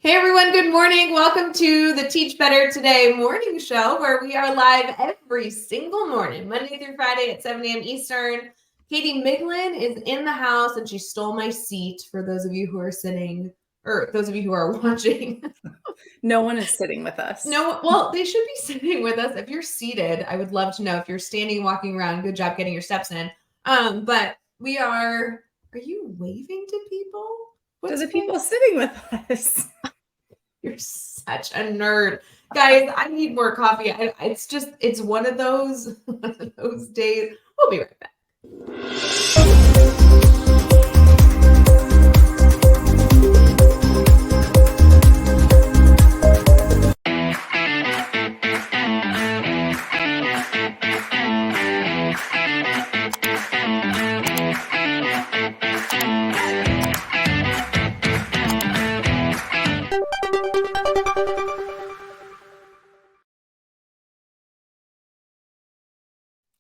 Hey everyone, good morning. Welcome to the Teach Better Today morning show where we are live every single morning, Monday through Friday at 7 a.m. Eastern. Katie Miglin is in the house and she stole my seat for those of you who are sitting, or those of you who are watching. No one is sitting with us. No, well, they should be sitting with us. If you're seated, I would love to know. If you're standing, walking around, good job getting your steps in. But we are you waving to people? To the people sitting with us. You're such a nerd. Guys, I need more coffee. It's one of those days. We'll be right back.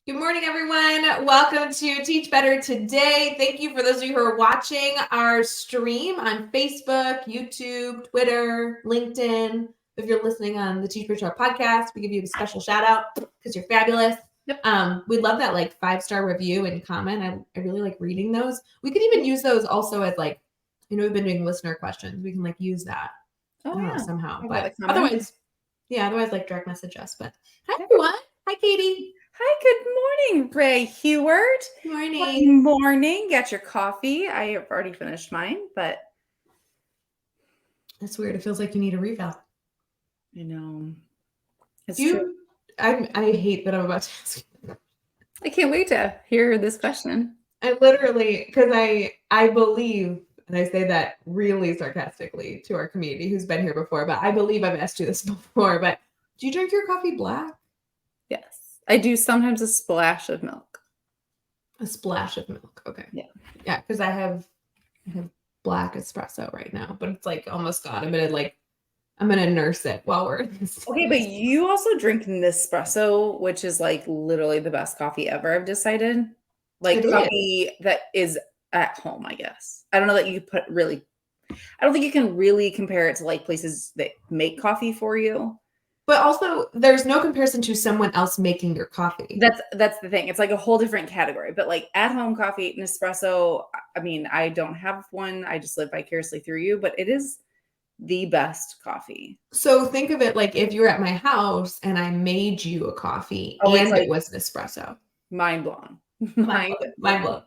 Good morning, everyone. Welcome to Teach Better Today. Thank you for those of you who are watching our stream on Facebook, YouTube, Twitter, LinkedIn. If you're listening on the Teach Better podcast, we give you a special shout out because you're fabulous. Yep. We love that 5-star review and comment. I really like reading those. We could even use those also as we've been doing listener questions. We can use that somehow. But otherwise direct message us. But hi everyone. Hi Katie. Hi, good morning, Rae Hughart. Good morning. Good morning. Got your coffee. I have already finished mine, but that's weird. It feels like you need a refill. I know. It's true. I hate that I'm about to ask you. I can't wait to hear this question. I literally, because I believe, and I say that really sarcastically to our community who's been here before, but I believe I've asked you this before, but do you drink your coffee black? Yes. I do sometimes a splash of milk. A splash of milk. Okay. Yeah. Yeah, because I have black espresso right now, but it's almost gone. I'm gonna nurse it while we're in this. Okay, but you also drink Nespresso, which is literally the best coffee ever, I've decided. Coffee that is at home, I guess. I don't know that you I don't think you can really compare it to places that make coffee for you. But also, there's no comparison to someone else making your coffee. That's the thing. It's a whole different category. But at-home coffee, Nespresso, I mean, I don't have one. I just live vicariously through you. But it is the best coffee. So think of it if you were at my house and I made you a coffee and it was Nespresso. Mind blown. Mind blown.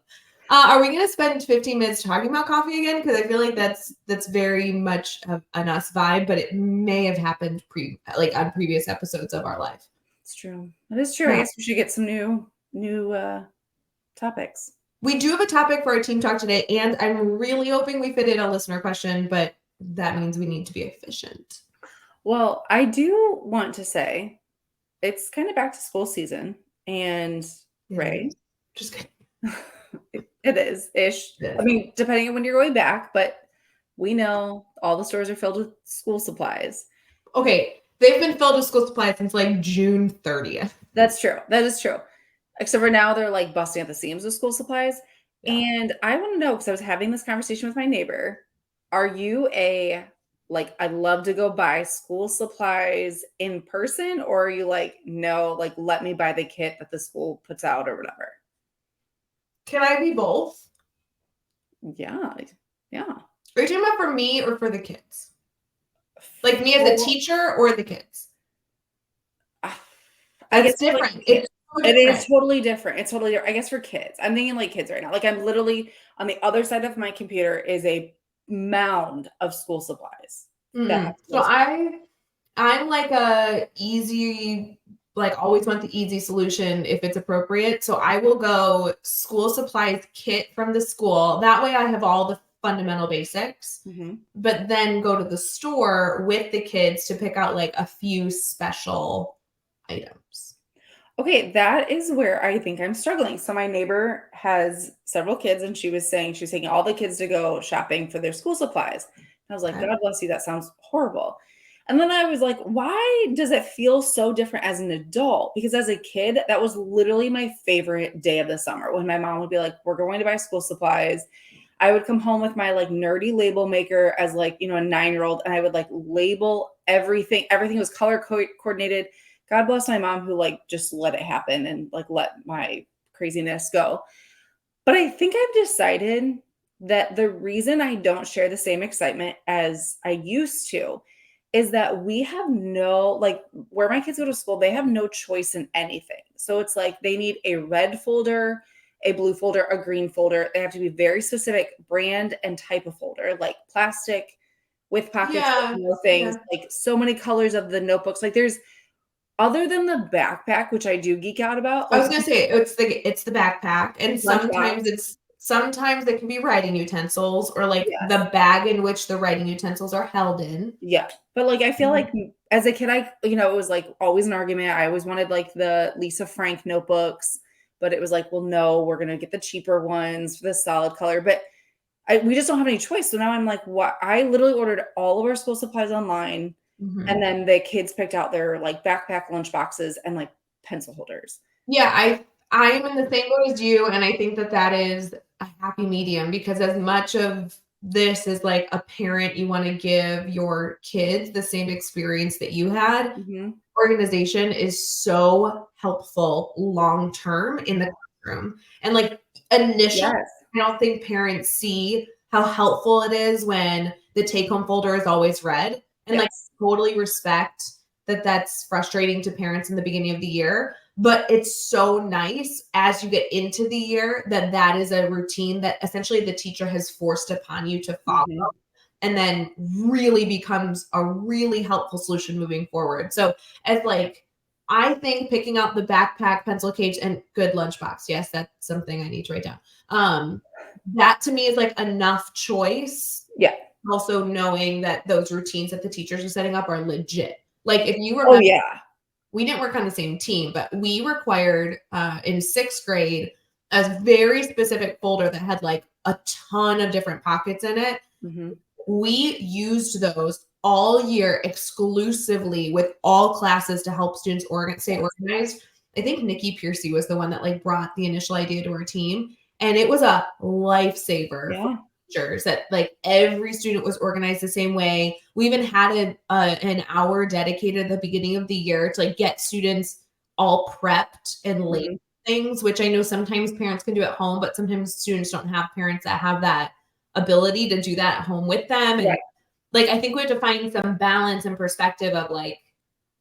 Are we going to spend 15 minutes talking about coffee again? Because I feel like that's very much an us vibe, but it may have happened on previous episodes of our life. It's true. That is true. Yeah. I guess we should get some new topics. We do have a topic for our team talk today, and I'm really hoping we fit in a listener question, but that means we need to be efficient. Well, I do want to say it's kind of back to school season, and Rae, just kidding. It is ish. I mean, depending on when you're going back, but we know all the stores are filled with school supplies. Okay, they've been filled with school supplies since June 30th. That's true. That is true. Except for now, they're busting at the seams with school supplies. Yeah. And I want to know, because I was having this conversation with my neighbor. Are you I love to go buy school supplies in person, or are you no, let me buy the kit that the school puts out or whatever? Can I be both? Yeah. Yeah. Are you talking about for me or for the kids? Me as a teacher or the kids? It's different. It is totally different. It's totally different. I guess for kids. I'm thinking kids right now. I'm literally on the other side of my computer is a mound of school supplies. So I'm a easy, always want the easy solution if it's appropriate. So I will go school supplies kit from the school. That way I have all the fundamental basics, but then go to the store with the kids to pick out a few special items. Okay, that is where I think I'm struggling. So my neighbor has several kids, and she was saying she was taking all the kids to go shopping for their school supplies. And I was like, God bless you. That sounds horrible. And then I was like, why does it feel so different as an adult? Because as a kid, that was literally my favorite day of the summer when my mom would be like, we're going to buy school supplies. I would come home with my like nerdy label maker as like, you know, a 9-year-old, and I would like label everything. Everything was color coordinated. God bless my mom who like just let it happen and like let my craziness go. But I think I've decided that the reason I don't share the same excitement as I used to is that we have no, like, where my kids go to school, they have no choice in anything. So it's like they need a red folder, a blue folder, a green folder. They have to be very specific brand and type of folder, like plastic with pockets with Yeah. no things, Yeah. like so many colors of the notebooks. Like there's, other than the backpack, which I do geek out about, I like was gonna say it's the backpack, and lunchbox. sometimes it can be writing utensils or like Yes. the bag in which the writing utensils are held in. Yeah. But like I feel Mhm. like as a kid, it was like always an argument. I always wanted like the Lisa Frank notebooks, but it was like, well, no, we're gonna get the cheaper ones for the solid color. But we just don't have any choice. So now I'm like, what? I literally ordered all of our school supplies online, and Mhm. then the kids picked out their like backpack lunch boxes and like pencil holders. Yeah, I am in the same boat as you, and I think that that is a happy medium because as much of this is like a parent, you want to give your kids the same experience that you had. Hmm. Organization is so helpful long term in the classroom. And like initially, Yes. I don't think parents see how helpful it is when the take home folder is always red. And like Yes. totally respect that that's frustrating to parents in the beginning of the year. But it's so nice as you get into the year that that is a routine that essentially the teacher has forced upon you to follow Hmm. and then really becomes a really helpful solution moving forward. So as like I think picking out the backpack, pencil case, and good lunchbox. Yes, that's something I need to write down. That to me is like enough choice. Yeah. Also knowing that those routines that the teachers are setting up are legit. Like if you Oh remember, yeah. we didn't work on the same team, but we required in sixth grade a very specific folder that had like a ton of different pockets in it. Hmm. We used those all year exclusively with all classes to help students stay Yes. organized. I think Nikki Piercy was the one that like brought the initial idea to our team, and it was a lifesaver for Yeah. teachers that like every student was organized the same way. We even had an hour dedicated at the beginning of the year to like get students all prepped and labeled Mhm. things, which I know sometimes parents can do at home, but sometimes students don't have parents that have that ability to do that at home with them. And Right. like, I think we have to find some balance and perspective of like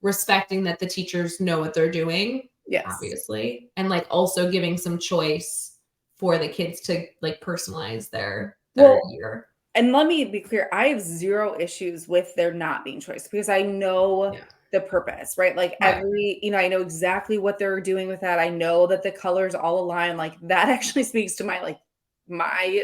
respecting that the teachers know what they're doing, Yes. obviously, and like also giving some choice for the kids to like personalize their Well, year. and let me be clear, I have 0 issues with there not being choice because I know Yeah. the purpose, right? Like Right. I know exactly what they're doing with that. I know that the colors all align. Like that actually speaks to my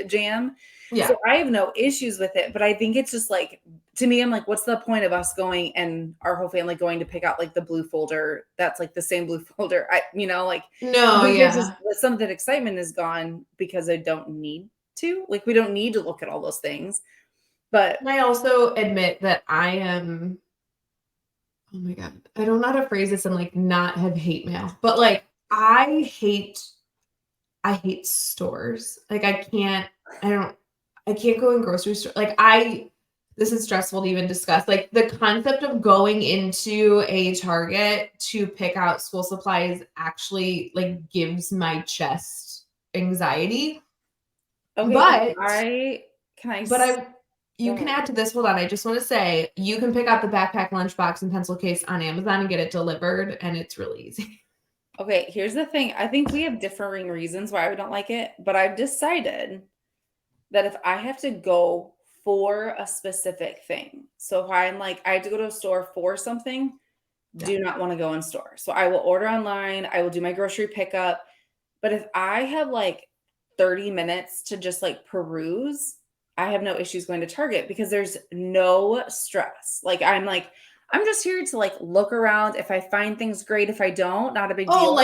jam. So Yeah. I have no issues with it, but I think it's just like to me, I'm like, what's the point of us going and our whole family going to pick out like the blue folder that's like the same blue folder? Like I No, think it's just yeah. some of that excitement is gone because I don't need to. Like we don't need to look at all those things. But And I also admit that I am, oh my God, I don't know how to phrase this and like not have hate mail, but like I hate stores. Like I don't I can't go in grocery store. This is stressful to even discuss. Like the concept of going into a Target to pick out school supplies actually like gives my chest anxiety. okay, But I can I but s- I go you can ahead. add to this. Hold on. I just want to say you can pick out the backpack, lunchbox, and pencil case on Amazon and get it delivered, and it's really easy. Okay, here's the thing. I think we have differing reasons why we don't like it, but I've decided that if I have to go for a specific thing, so if I'm like I have to go to a store for something, Yeah. do not want to go in store. So I will order online, I will do my grocery pickup. But if I have like 30 minutes to just like peruse, I have no issues going to Target because there's no stress. I'm just here to like look around. If I find things great, if I don't, not a big Oh, deal.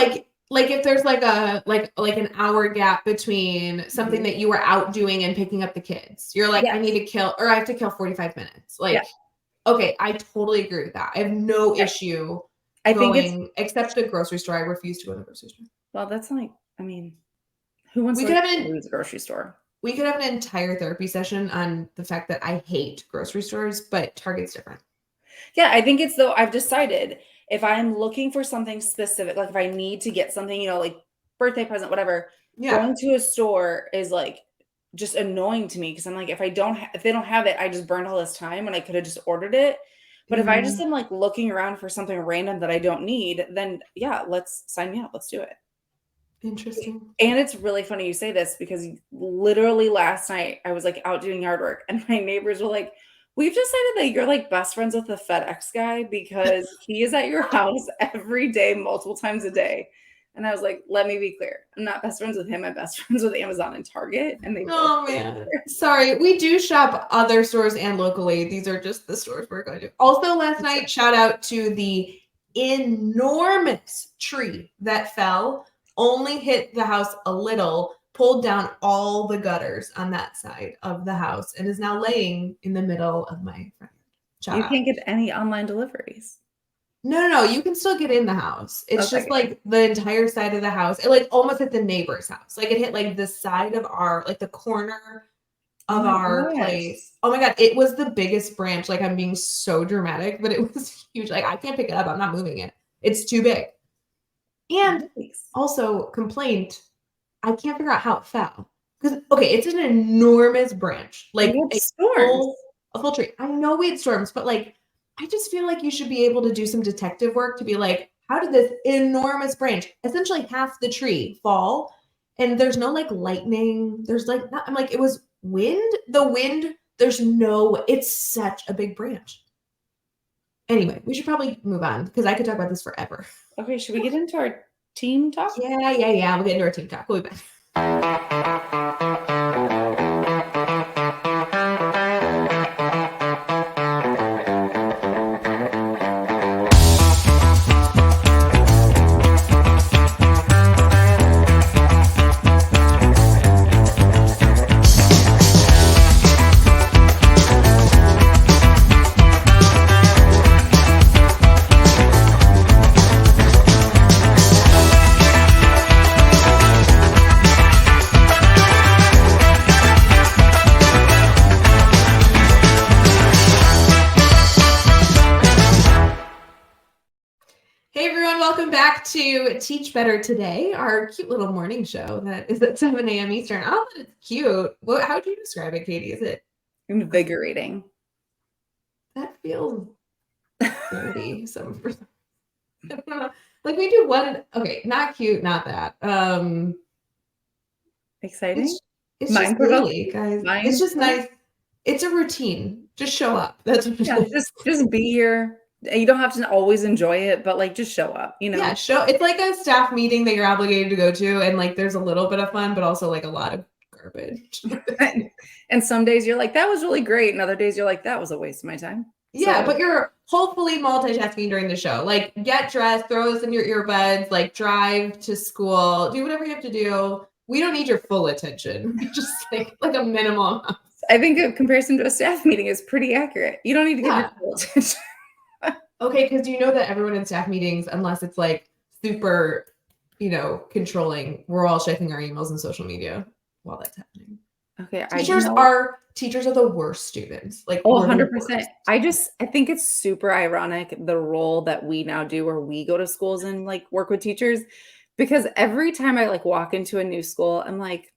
like if there's like a like an hour gap between something Mhm. that you were out doing and picking up the kids. You're like, I need Yes. to kill or I have to kill 45 minutes. Yeah. Like, okay, I totally agree with that. I have no Yeah. issue I think it's going except the grocery store. I refuse to go to the grocery store. well, that's like, I mean, who wants We to could like have an use a grocery store? we could have an entire therapy session on the fact that I hate grocery stores, but Target's different. Yeah, I think it's though I've decided if I'm looking for something specific, like if I need to get something, like birthday present, whatever, Yeah. going to a store is like just annoying to me because I'm like, if they don't have it, I just burned all this time when I could have just ordered it. But if I just am like looking around for something random that I don't need, then yeah, let's sign me up. Let's do it. Interesting. And it's really funny you say this because literally last night I was like out doing yard work and my neighbors were like, we've decided that you're like best friends with the FedEx guy because he is at your house every day, multiple times a day. And I was like, let me be clear. I'm not best friends with him. I'm best friends with Amazon and Target. And they Oh man. Sorry. We do shop other stores and locally. These are just the stores we're going to. Also last night, shout out to the enormous tree that fell, only hit the house a little, pulled down all the gutters on that side of the house, and is now laying in the middle of my front yard. You can't get any online deliveries. No. You can still get in the house. It's just like the entire side of the house. It like almost hit the neighbor's house. Like it hit like the side of our, like the corner of our place. Oh my God. It was the biggest branch. Like I'm being so dramatic, but it was huge. Like I can't pick it up. I'm not moving it. It's too big. And also complaint, I can't figure out how it fell. Because it's an enormous branch. Like a full tree. I know we had storms, but like I just feel like you should be able to do some detective work to be like, how did this enormous branch, essentially half the tree, fall? And there's no like lightning. There's like, I'm like, it was wind. The wind, it's such a big branch. Anyway, we should probably move on because I could talk about this forever. Okay, should we get into our team talk? Yeah. We'll get into our team talk. We'll be back. To Teach Better Today, our cute little morning show that is at 7 a.m. Eastern. I don't know that it's cute. How do you describe it, Katie? Is it invigorating? That feels dirty. I don't know. Like we do one. Okay, not cute, not that. Exciting. It's just daily, guys. It's just nice. It's a routine. Just show up. That's what it is. Just be here. You don't have to always enjoy it, but like just show up, Yeah, it's like a staff meeting that you're obligated to go to, and like there's a little bit of fun, but also like a lot of garbage. And some days you're like, that was really great, and other days you're like, that was a waste of my time. Yeah, but you're hopefully multitasking during the show. Like get dressed, throw this in your earbuds, like drive to school, do whatever you have to do. We don't need your full attention. Just like a minimum. I think a comparison to a staff meeting is pretty accurate. You don't need to give your full attention. Okay, because you know that everyone in staff meetings, unless it's like super, controlling, we're all checking our emails and social media while that's happening. Okay, teachers are the worst students. Like 100%. I think it's super ironic the role that we now do where we go to schools and like work with teachers, because every time I like walk into a new school, I'm like,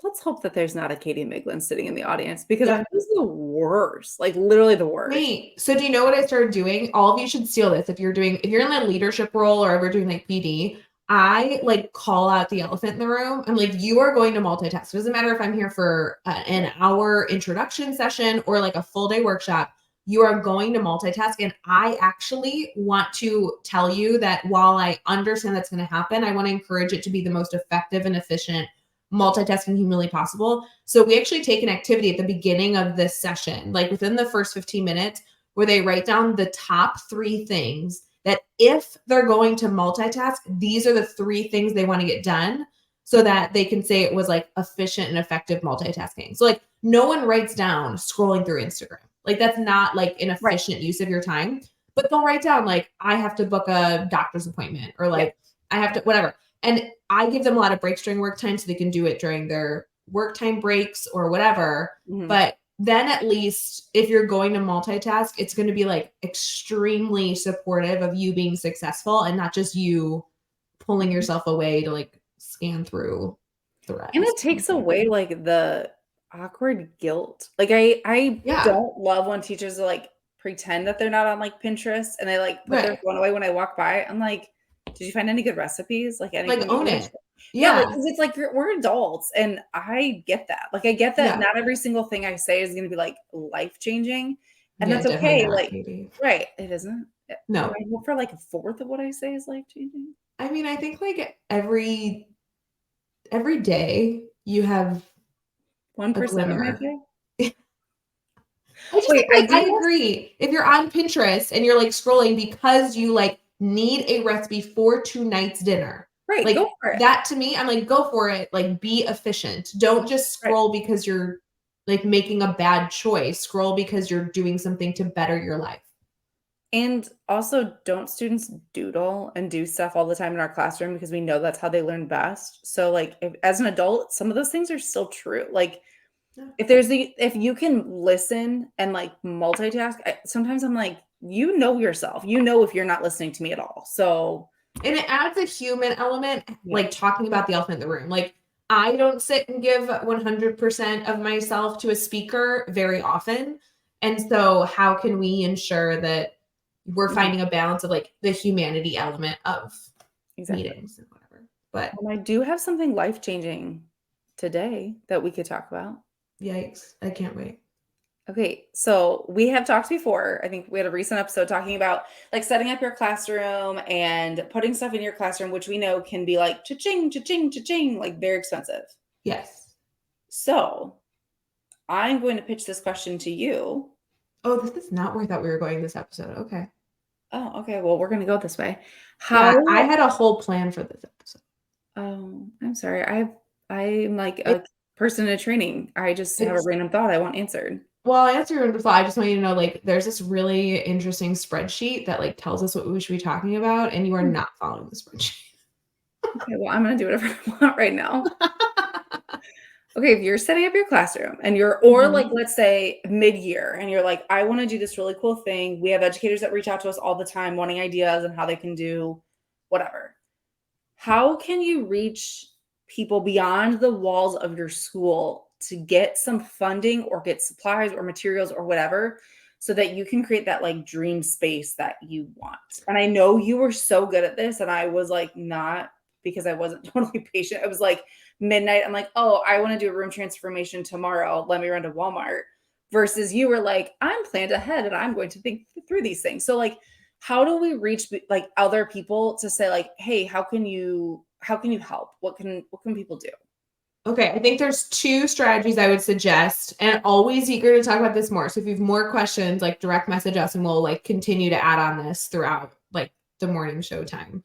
let's hope that there's not a Katie Miglin sitting in the audience because that was the worst, like literally the worst. Wait, so do you know what I started doing? All of you should steal this. If you're in a leadership role or ever doing like PD, I like call out the elephant in the room. I'm like, you are going to multitask. It doesn't matter if I'm here for an hour introduction session or like a full day workshop. You are going to multitask. And I actually want to tell you that while I understand that's going to happen, I want to encourage it to be the most effective and efficient multitasking humanly possible. So we actually take an activity at the beginning of this session, like within the first 15 minutes, where they write down the top 3 things that if they're going to multitask, these are the 3 things they want to get done so that they can say it was like efficient and effective multitasking. So like no one writes down scrolling through Instagram. Like that's not like an efficient use of your time, but they'll write down like, I have to book a doctor's appointment or like I have to, whatever. And I give them a lot of breaks during work time so they can do it during their work time breaks or whatever. Mhm. But then at least if you're going to multitask, it's going to be like extremely supportive of you being successful and not just you pulling yourself away to like scan through threads. And it takes away like the awkward guilt. Like I Yeah. don't love when teachers are like pretend that they're not on like Pinterest and they like put their Right. phone away when I walk by. I'm like, did you find any good recipes? Like Like anything you own can it. share? Yeah, like Yeah. because it's like we're adults and I get that. Like I get that Yeah. not every single thing I say is gonna be like life changing. And Yeah, that's definitely okay. not, Like, Katie. right. It isn't. Do No. I hope for like a fourth of what I say is life changing? I mean, I think like every day you have a 1% of my glimmer. day? I just Wait, think I like do I agree. If you're on Pinterest and you're like scrolling because you like need a recipe for tonight's dinner, right, like go for it. that to me, I'm like, go for it. Like be efficient. Don't just Right. scroll because you're like making a bad choice. Scroll because you're doing something to better your life. And also, don't students doodle and do stuff all the time in our classroom because we know that's how they learn best? So, like, if, as an adult, some of those things are still true. Like, Yeah. if you can listen and like multitask, sometimes I'm like, you know yourself. You know if you're not listening to me at all. So, And it adds a human element, yeah, like talking about the elephant in the room. Like I don't sit and give 100% of myself to a speaker very often. And so how can we ensure that we're mhm, finding a balance of like the humanity element of exactly. meetings and whatever. But And I do have something life changing today that we could talk about. yikes, I can't wait. Okay, so we have talked before. I think we had a recent episode talking about like setting up your classroom and putting stuff in your classroom, which we know can be like cha-ching, cha-ching, cha-ching, like very expensive. Yes. So I'm going to pitch this question to you. Oh, this is not where I thought we were going this episode. Okay. Oh, okay. Well, we're going to go this way. How? Yeah, I had a whole plan for this episode. Oh, I'm sorry. I'm like It, a person in training. I just have a it's random thought I want answered. Well, I'll answer your thought. I just want you to know, like, there's this really interesting spreadsheet that like tells us what we should be talking about, and you are not following the spreadsheet. Okay, well, I'm going to do whatever I want right now. Okay, if you're setting up your classroom and you're, or like, Mhm. let's say mid-year, and you're like, I want to do this really cool thing. We have educators that reach out to us all the time wanting ideas and how they can do whatever. How can you reach people beyond the walls of your school to get some funding or get supplies or materials or whatever so that you can create that like dream space that you want? And I know you were so good at this, and I was like, not because I wasn't totally patient. It was like midnight. I'm like, oh, I want to do a room transformation tomorrow. Let me run to Walmart. Versus you were like, I'm planned ahead and I'm going to think through these things. So like, how do we reach like other people to say like, hey, how can you help? What can people do? Okay, I think there's two strategies I would suggest, and always eager to talk about this more. So if you have more questions, like direct message us, and we'll like continue to add on this throughout like the morning show time,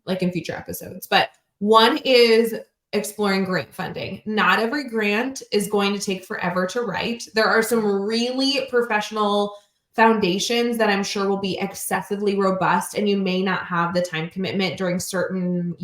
like in future episodes. But one is exploring grant funding. Not every grant is going to take forever to write. There are some really professional foundations that I'm sure will be excessively robust, and you may not have the time commitment during certain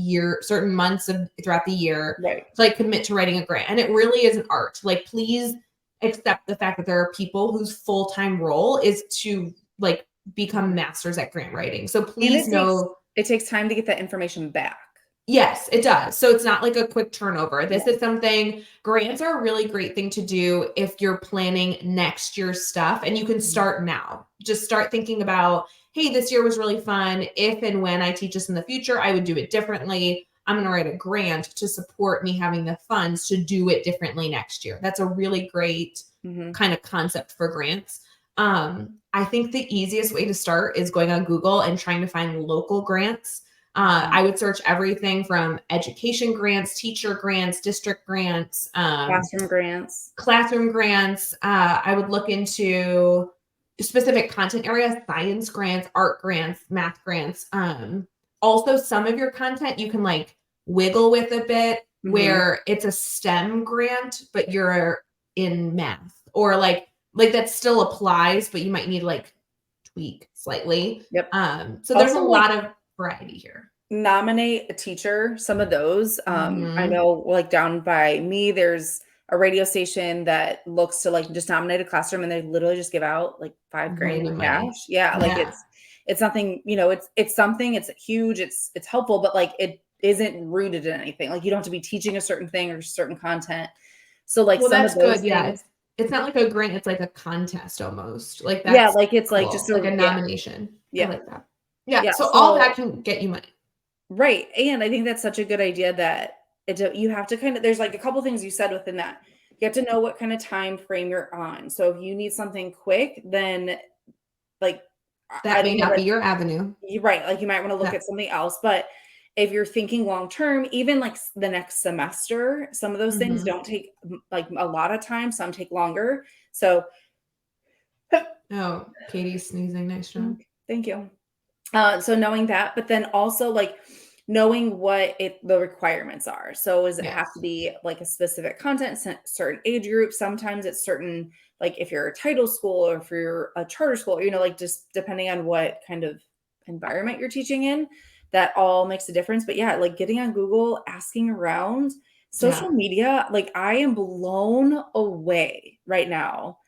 months of throughout the year Right. to like commit to writing a grant. And it really is an art. Like, please accept the fact that there are people whose full-time role is to like become masters at grant writing. So And please know. it takes time to get that information back. Yes, it does. So it's not like a quick turnover. This Yeah. is something, grants are a really great thing to do if you're planning next year's stuff, and you can start now. Just start thinking about, hey, this year was really fun. If and when I teach this in the future, I would do it differently. I'm going to write a grant to support me having the funds to do it differently next year. That's a really great kind of concept for grants. I think the easiest way to start is going on Google and trying to find local grants. I would search everything from education grants, teacher grants, district grants, Classroom grants. I would look into specific content areas, science grants, art grants, math grants. Also, some of your content you can like wiggle with a bit where it's a STEM grant, but you're in math, or like that still applies, but you might need to like tweak slightly. Yep. So there's a Also, like, lot of variety here. nominate a teacher, some of those. I Mhm. know like down by me, there's a radio station that looks to like just nominate a classroom and they literally just give out like 5 grand in Random money. cash. Yeah, like Yeah. it's nothing, it's something, it's huge, it's helpful, but like it isn't rooted in anything. Like you don't have to be teaching a certain thing or certain content. So like Well, some of that's those good. Yeah. things, It's not like a grant, it's like a contest almost. Like yeah, that's like it's like cool. just Like a a yeah, nomination. I yeah, like that. Yeah. yeah. So all So that can get you money. right. And I think that's such a good idea that you have to kind of, there's like a couple things you said within that. You have to know what kind of time frame you're on. So if you need something quick, then like, I That may don't know not that be your avenue. you're right. Like you might want to look Yeah. at something else. But if you're thinking long term, even like the next semester, some of those things Mhm. don't take like a lot of time. Some take longer. So Oh, Katie's sneezing. Nice job. mm, thank you. So knowing that, but then also like knowing what the requirements are. So does it have to Yes. be like a specific content, certain age group? Sometimes it's certain, like if you're a title school or if you're a charter school, like just depending on what kind of environment you're teaching in, that all makes a difference. But yeah, like getting on Google, asking around, Yeah. social media, like I am blown away right now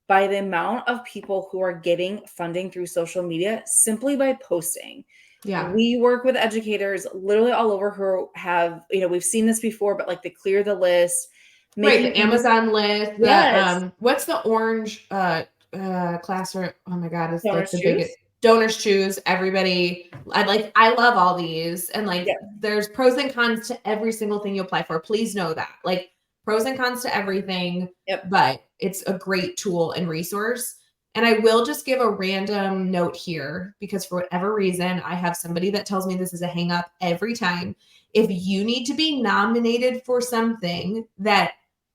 by the amount of people who are getting funding through social media simply by posting. Yeah. We work with educators literally all over who have, we've seen this before, but like they clear the list, Right. making The things, Amazon list, the yes, what's the orange classroom? Oh my god, it's like donors the biggest choose. donors choose everybody. I love all these and like Yep. there's pros and cons to every single thing you apply for. Please know that. Like pros and cons to everything, Yep. but it's a great tool and resource. And I will just give a random note here because for whatever reason, I have somebody that tells me this is a hang up every time. If you need to be nominated for something that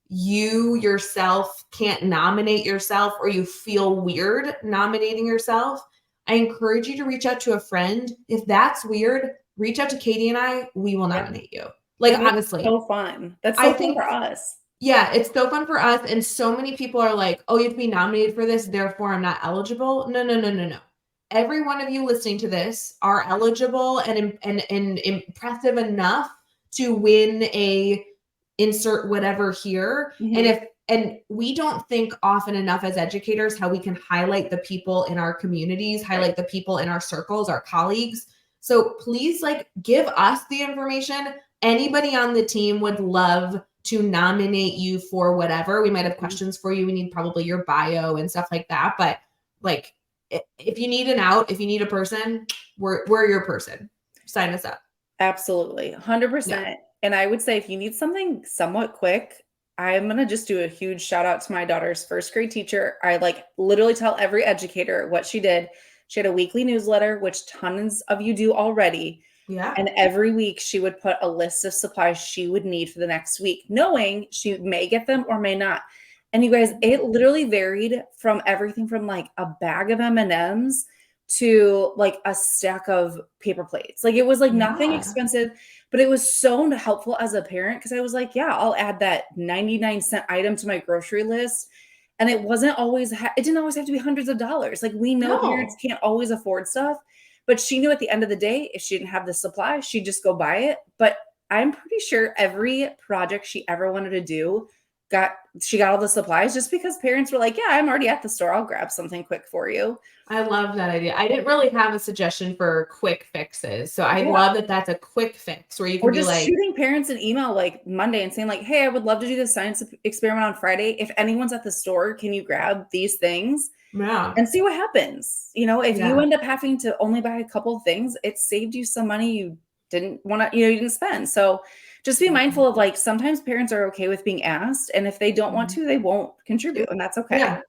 you yourself can't nominate yourself or you feel weird nominating yourself, I encourage you to reach out to a friend. If that's weird, reach out to Katie and I. We will Yeah. nominate you. Like, And that's honestly, so fun. That's I so fun for think, us. yeah, it's so fun for us. And so many people are like, oh, you have to be nominated for this. Therefore, I'm not eligible. No, no, no, no, no. Every one of you listening to this are eligible and impressive enough to win a insert whatever here. Mhm. And we don't think often enough as educators how we can highlight the people in our communities, Right. highlight the people in our circles, our colleagues. So please like give us the information. Anybody on the team would love to nominate you for whatever. We might have Mhm. questions for you. We need probably your bio and stuff like that. But like if you need an out, if you need a person, we're your person. Sign us up. Absolutely, Yeah. 100%. And I would say if you need something somewhat quick, I'm gonna just do a huge shout out to my daughter's first grade teacher. I like literally tell every educator what she did. She had a weekly newsletter, which tons of you do already. Yeah. And every week she would put a list of supplies she would need for the next week, knowing she may get them or may not. And you guys, it literally varied from everything from like a bag of M&Ms to like a stack of paper plates. Like it was like nothing Yeah. expensive, but it was so helpful as a parent because I was like, yeah, I'll add that 99-cent item to my grocery list. And it wasn't always, it didn't always have to be hundreds of dollars. Like we know parents No. can't always afford stuff, but she knew at the end of the day, if she didn't have the supply, she'd just go buy it. But I'm pretty sure every project she ever wanted to do she got all the supplies just because parents were like, yeah, I'm already at the store. I'll grab something quick for you. I love that idea. I didn't really have a suggestion for quick fixes. So I Yeah. love that that's a quick fix where you can Or be just like, shooting parents an email like Monday and saying like, "Hey, I would love to do this science experiment on Friday. If anyone's at the store, can you grab these things yeah, and see what happens?" If you yeah, end up having to only buy a couple of things, it saved you some money you didn't want to, you didn't spend. So just be mhm, mindful of like sometimes parents are okay with being asked, and if they don't want mhm. to, they won't contribute, and that's okay. Yeah.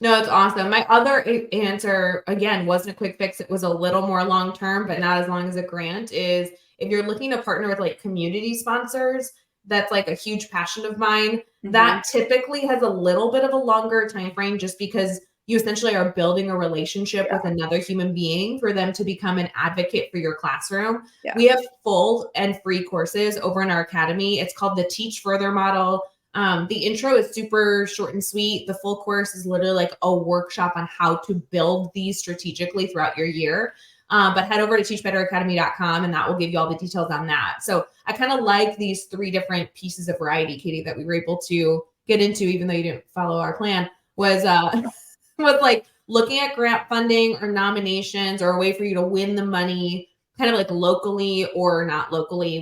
No, it's awesome. My other answer, again, wasn't a quick fix. It was a little more long term, but not as long as a grant. Is if you're looking to partner with like community sponsors, that's like a huge passion of mine. Mhm. That typically has a little bit of a longer time frame just because you essentially are building a relationship Yeah. with another human being for them to become an advocate for your classroom. Yeah. We have full and free courses over in our academy. It's called the Teach Further model. The intro is super short and sweet. The full course is literally like a workshop on how to build these strategically throughout your year. But head over to teachbetteracademy.com and that will give you all the details on that. So I kind of like these 3 different pieces of variety, Katie, that we were able to get into, even though you didn't follow our plan, was like looking at grant funding or nominations or a way for you to win the money kind of like locally or not locally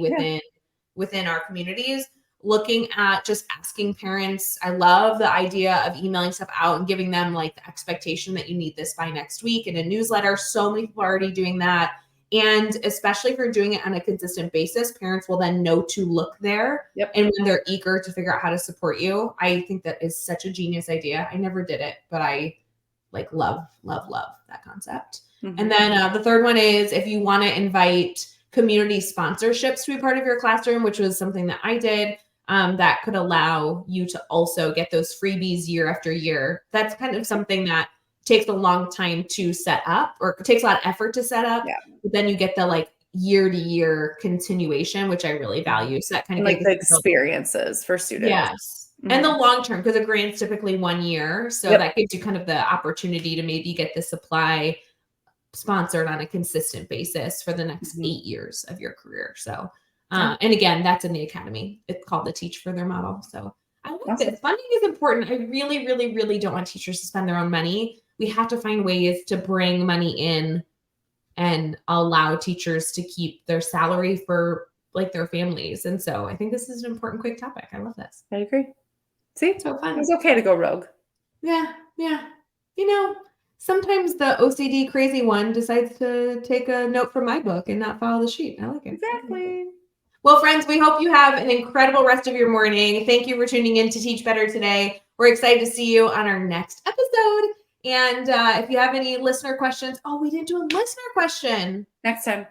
within our communities. Looking at just asking parents. I love the idea of emailing stuff out and giving them like the expectation that you need this by next week in a newsletter. So many people are already doing that. And especially if you're doing it on a consistent basis, parents will then know to look there. Yep. And when they're eager to figure out how to support you, I think that is such a genius idea. I never did it, but I like love that concept. Mm-hmm. And then the third one is if you want to invite community sponsorships to be part of your classroom, which was something that I did. That could allow you to also get those freebies year after year. That's kind of something that takes a long time to set up, or it takes a lot of effort to set up. Yeah. But then you get the like year to year continuation, which I really value. So that kind of like the experiences for students. Yes. Mm-hmm. And the long term, because a grant's typically 1 year. So that gives you kind of the opportunity to maybe get the supply sponsored on a consistent basis for the next 8 years of your career. So and again, that's in the academy. It's called the Teach Further model. So I like this. Funding is important. I really, really, really don't want teachers to spend their own money. We have to find ways to bring money in and allow teachers to keep their salary for like their families. And so I think this is an important, quick topic. I love this. I agree. See, so fun. It's okay to go rogue. Yeah. You know, sometimes the OCD crazy one decides to take a note from my book and not follow the sheet. I like it. Exactly. Well, friends, we hope you have an incredible rest of your morning. Thank you for tuning in to Teach Better today. We're excited to see you on our next episode. And if you have any listener questions, we didn't do a listener question. Next time.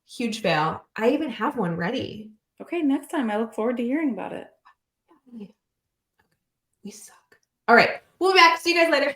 Huge fail. I even have one ready. Okay, next time. I look forward to hearing about it. We suck. All right, we'll be back. See you guys later.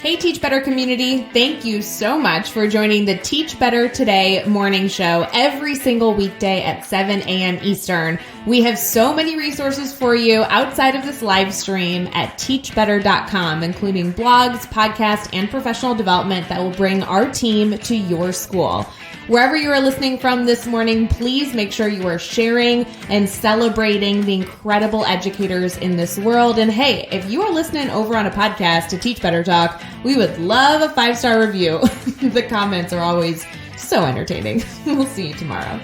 Hey, Teach Better community. Thank you so much for joining the Teach Better Today morning show every single weekday at 7 a.m. Eastern. We have so many resources for you outside of this live stream at teachbetter.com, including blogs, podcasts, and professional development that will bring our team to your school. Wherever you are listening from this morning, please make sure you are sharing and celebrating the incredible educators in this world. And hey, if you are listening over on a podcast to Teach Better Talk, we would love a 5-star review. The comments are always so entertaining. We'll see you tomorrow.